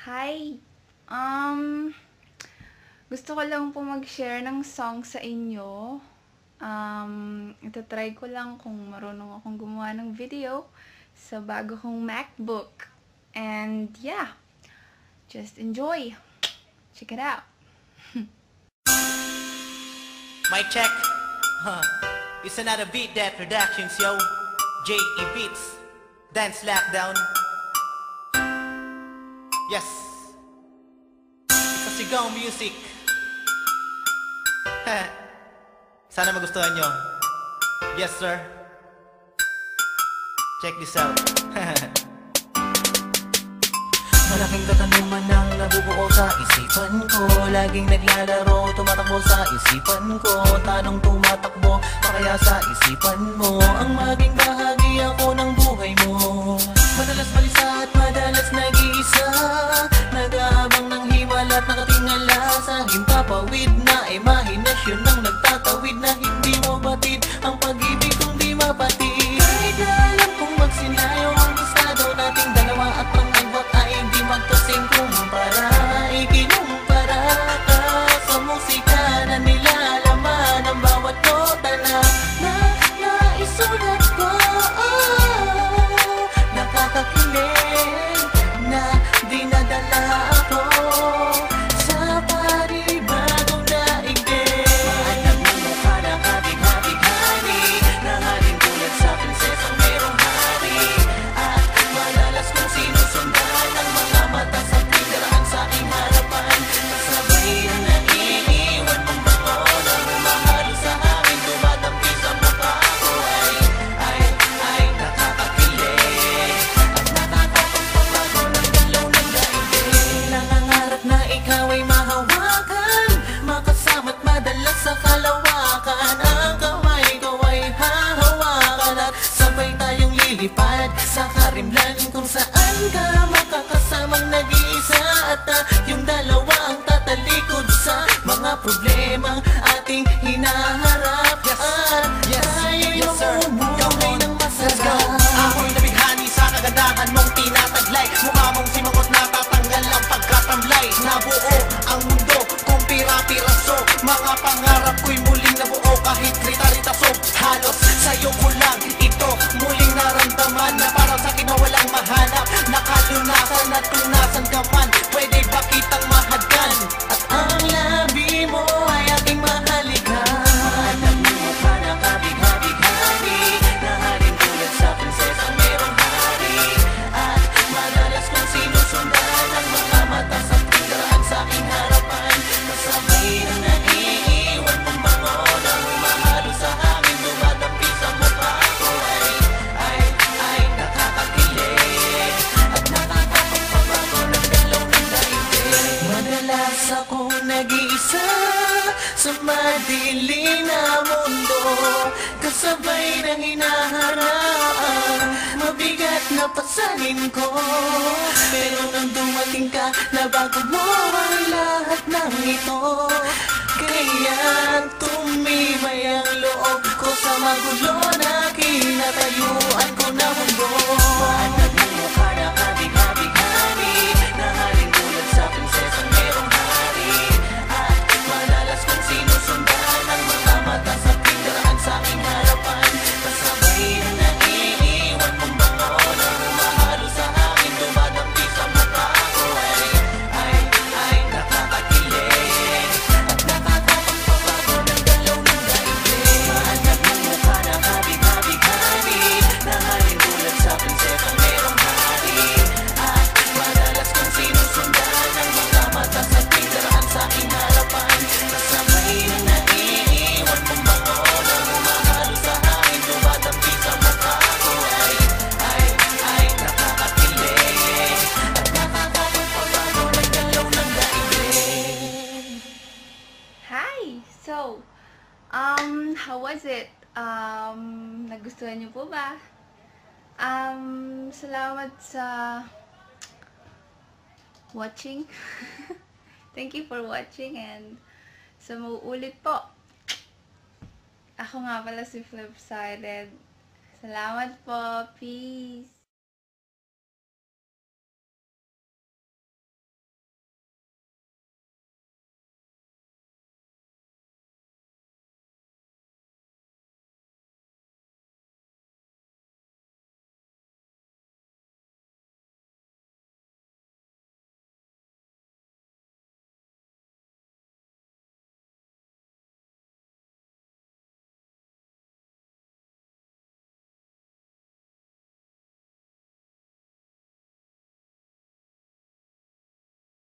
Hi! Gusto ko lang po mag-share ng song sa inyo. Itatry ko lang kung marunong akong gumawa ng video sa bago kong MacBook. And yeah, just enjoy. Check it out. Mic check. It's another Beat That Productions, yo. J.E. Beats. Dance Lockdown. Yes. It's a sigaw music. Sana magustuhan nyo. Yes, sir. Check this out. Malaking katanungan ang nabubuo sa isipan ko. Laging naglalaro, tumatakbo sa isipan ko. Tanong tumatakbo, pakaya sa isipan mo ang maging bahagi ako ng buhay mo. Madalas balisa at madalas nag-iisa, nag-aabang ng hiwala at nakatingala sa himpapawid na imahinasyon ng nagtatawid na hindi mo batid ang pag-ibig kung di mapatid. Kahit na alam kong magsinayo ang estado nating dalawa at pang-agwat ay hindi magkasing kumpara. Ikinumpara ka sa musika na nilalaman ang bawat nota na naisulat ko. Nakakakilig na dinadala ako sa panibagong daigdig. Mahanap ng mukha na kabig-habig-hari, nahaling tulad sa prinsesang merong hari. At madalas kong sinusundan ang mga mata sa pindaraan sa aking harapan. Kasabay na naiiwan mong bango na humahalo sa akin, dumadampi sa mukha ko. Ay nakakakilig at nakakapagpabago ng galaw ng daigdig. Nangangarap na ikaw ay mahawakan, makasama't madalas sa kalawakan. Ang kamay ko ay hahawakan at sabay tayong lilipad sa karimlan kung saan ka makakasamang nag-iisa. At yung dalawa ang tatalikod sa mga problemang ating hinaharap. Yes, sir. Umuwi ng masarap. Ako'y nabighani sa kagandahan mong tinataglay. Mukha mong simangot na tatanggal ang pagkatamlay. Nabuo ang mundo kung pira-piraso. Mga pangarap ko'y muling nabuo kahit rita-ritaso. Halos sa'yo ko lang ito muling naramdaman, na parang sa'kin na walang mahanap. Nakalunasan at tunasan ka man, pwede ba kitang mahagkan? At ang labi mo ay aking mahalikan. Mahanap ng mukha na kabig-habig-hari, nahaling tulad sa prinsesang merong hari. At madalas kong sinusundan ang mga mata sa pindaraan sa aking harapan. Kasabay na naiiwan mong bango na humahalo sa akin, dumadampi sa mukha ko. Ay nakakakilig at nakakapagpabago ng galaw ng daigdig. Madalas ako nag-iisa sa madilim na mundo, kasabay ng hinaharap mabigat na pasanin ko. Pero nang dumating ka, nabago mo ang lahat ng ito. Kaya tumibay ang loob ko sa magulo na kinatayuan ko na mundo. Mahanap ng mukha na kabig-habig-hari, nahaling tulad sa prinsesang merong hari. At madalas kong sinusundan ang mga mata sa pindaraan sa aking harapan. Kasabay na naiiwan mong bango na humahalo sa akin, dumadampi sa mukha ko. Ay nakakakilig at nakakapagpabago ng galaw ng daigdig. Mahanap ng mukha na kabig-habig-hari, nahaling tulad sa prinsesang merong hari. At madalas kong sinusundan ang mga mata sa pindaraan sa aking harapan. Kasabay na naiiwan mong bango na humahalo sa akin, dumadampi sa mukha ko. Ay nakakakilig at nakakapagpabago ng galaw ng daigdig. Hi! So, how was it? Nagustuhan niyo po ba? Salamat sa watching. Thank you for watching, and sa mauulit po. Ako nga pala si Flipsided. Salamat po. Peace!